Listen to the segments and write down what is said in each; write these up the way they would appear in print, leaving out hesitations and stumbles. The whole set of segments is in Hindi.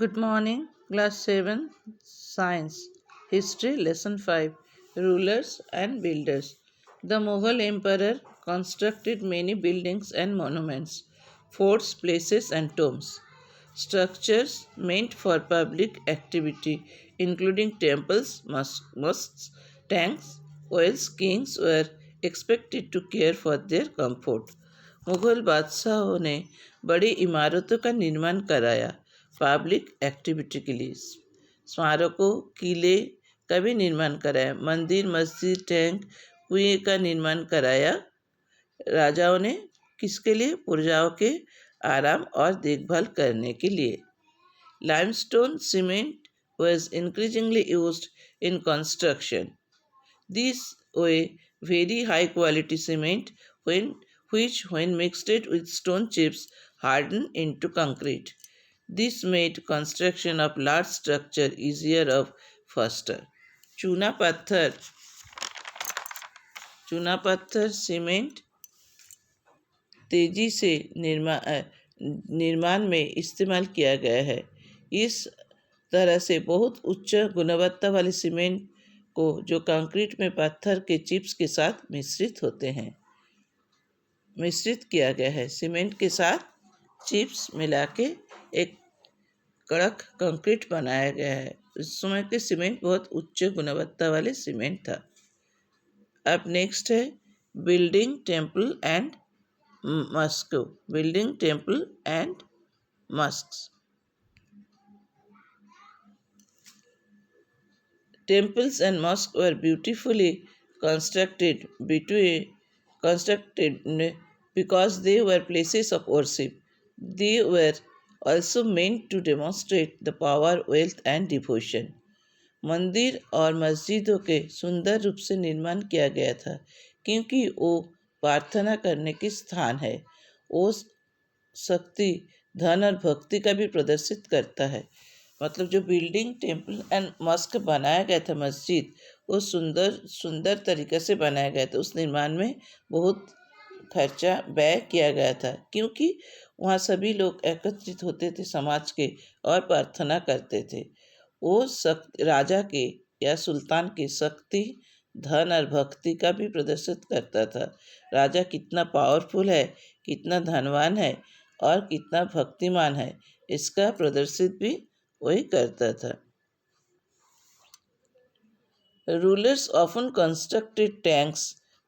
Good morning, Class 7, Science, History, Lesson 5, Rulers and Builders. The Mughal Emperor constructed many buildings and monuments, forts, places, and tombs. Structures meant for public activity, including temples, mosques, tanks, wells, kings were expected to care for their comfort. Mughal बादशाहों ने बड़ी इमारतों का निर्माण कराया पब्लिक एक्टिविटी के लिए। स्मारकों, किले का भी निर्माण कराया। मंदिर, मस्जिद, टैंक, कुएं का निर्माण कराया। राजाओं ने किसके लिए? प्रजाओं के आराम और देखभाल करने के लिए। Limestone cement was increasingly used in construction. These were very high quality cement which when mixed with stone chips hardened into concrete. This made construction of large structure easier और faster. चूना पत्थर सीमेंट तेजी से निर्माण में इस्तेमाल किया गया है। इस तरह से बहुत उच्च गुणवत्ता वाले सीमेंट को जो कंक्रीट में पत्थर के चिप्स के साथ मिश्रित किया गया है। सीमेंट के साथ चिप्स मिला के एक कड़क कंक्रीट बनाया गया है। उस समय के सीमेंट बहुत उच्च गुणवत्ता वाले सीमेंट था। अब नेक्स्ट है building temple and mosque. Building temple and mosques. Temples and mosques were beautifully constructed because they were places of worship. They were also meant to demonstrate the power, wealth and devotion. मंदिर और मस्जिदों के सुंदर रूप से निर्माण किया गया था क्योंकि वो प्रार्थना करने के स्थान है। वो शक्ति, धन और भक्ति का भी प्रदर्शित करता है। मतलब जो बिल्डिंग टेम्पल एंड मस्क बनाया गया था मस्जिद, वो सुंदर तरीके से बनाया गया था। उस निर्माण में बहुत खर्चा व्यय किया गया था क्योंकि वहाँ सभी लोग एकत्रित होते थे समाज के और प्रार्थना करते थे। वो राजा के या सुल्तान की शक्ति, धन और भक्ति का भी प्रदर्शित करता था। राजा कितना पावरफुल है, कितना धनवान है और कितना भक्तिमान है, इसका प्रदर्शित भी वही करता था। Rulers often constructed tanks,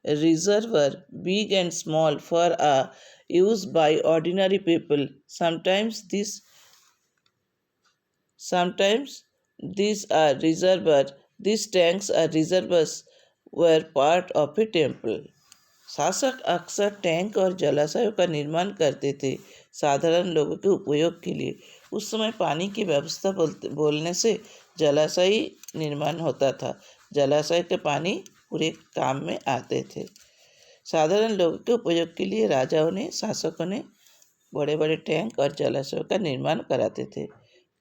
reservoirs, big and small, for a use by ordinary people. Sometimes these are reservoirs. These tanks or reservoirs were part of a temple. शासक अक्सर टैंक और जलाशयों का निर्माण करते थे साधारण लोगों के उपयोग के लिए। उस समय पानी की व्यवस्था बोलने से जलाशय निर्माण होता था। जलाशय के पानी पूरे काम में आते थे। साधारण लोगों के उपयोग के लिए राजाओं ने, शासकों ने बड़े बड़े टैंक और जलाशयों का निर्माण कराते थे।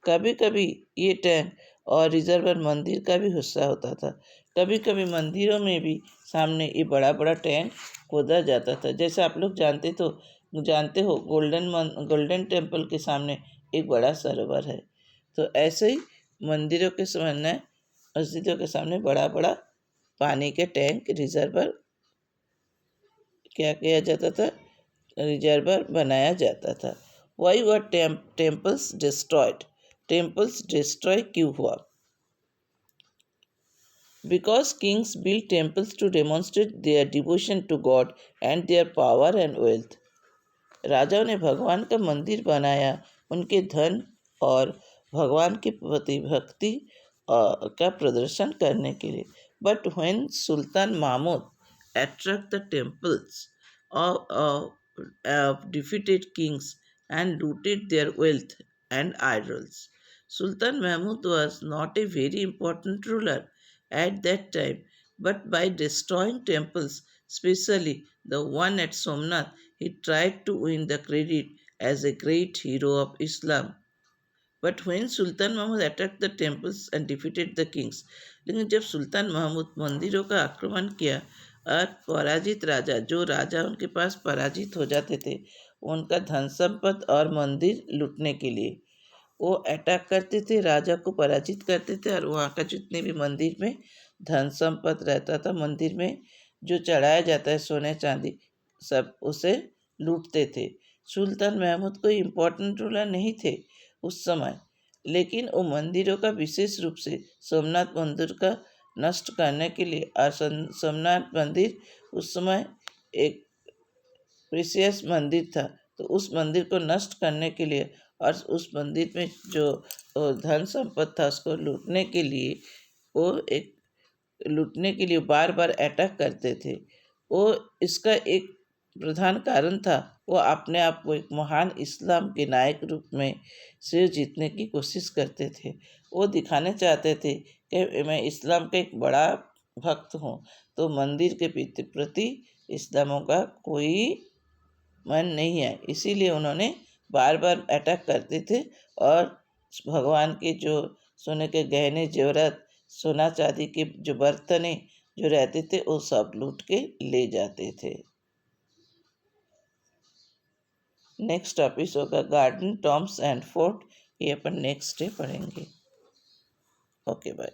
कभी कभी ये टैंक और रिजर्वर मंदिर का भी हिस्सा होता था। कभी कभी मंदिरों में भी सामने ये बड़ा बड़ा टैंक खोदा जाता था। जैसे आप लोग जानते हो गोल्डन टेम्पल के सामने एक बड़ा सरोवर है। तो ऐसे ही मंदिरों के सामने, मस्जिदों के सामने बड़ा बड़ा पानी के टैंक, रिजर्वर क्या किया जाता था? रिजर्वर बनाया जाता था। Why were temples destroyed? Temples destroy क्यों हुआ? Because kings built temples to demonstrate their devotion to God and their power and wealth. राजाओं ने भगवान का मंदिर बनाया उनके धन और भगवान के प्रति भक्ति का प्रदर्शन करने के लिए। But when Sultan Mahmud attacked the temples of defeated kings and looted their wealth and idols. Sultan Mahmud was not a very important ruler at that time, but by destroying temples, especially the one at Somnath, he tried to win the credit as a great hero of Islam. But when Sultan Mahmud attacked the temples and defeated the kings, लेकिन जब सुल्तान महमूद मंदिरों का आक्रमण किया और पराजित राजा, जो राजा उनके पास पराजित हो जाते थे, उनका धन संपत्ति और मंदिर लूटने के लिए वो अटैक करते थे, राजा को पराजित करते थे और वहाँ का जितने भी मंदिर में धन संपत्ति रहता था, मंदिर में जो चढ़ाया जाता है सोने चांदी, सब उसे लूटते थे। सुल्तान महमूद कोई इम्पोर्टेंट रूलर नहीं थे उस समय, लेकिन वो मंदिरों का विशेष रूप से सोमनाथ मंदिर का नष्ट करने के लिए, और सोमनाथ मंदिर उस समय एक प्रीसियस मंदिर था, तो उस मंदिर को नष्ट करने के लिए और उस मंदिर में जो धन संपत्ति था उसको लूटने के लिए बार बार अटैक करते थे। वो इसका एक प्रधान कारण था, वो अपने आप को एक महान इस्लाम के नायक रूप में से जीतने की कोशिश करते थे। वो दिखाने चाहते थे कि मैं इस्लाम का एक बड़ा भक्त हूँ, तो मंदिर के प्रति इस्लामों का कोई मन नहीं है, इसीलिए उन्होंने बार बार अटैक करते थे और भगवान के जो सोने के गहने जेवरात, सोना चांदी के जो बर्तने जो रहते थे वो सब लूट के ले जाते थे। नेक्स्ट टॉपिक होगा गार्डन, टॉम्ब्स एंड फोर्ट, ये अपन नेक्स्ट डे पढ़ेंगे। Okay bye.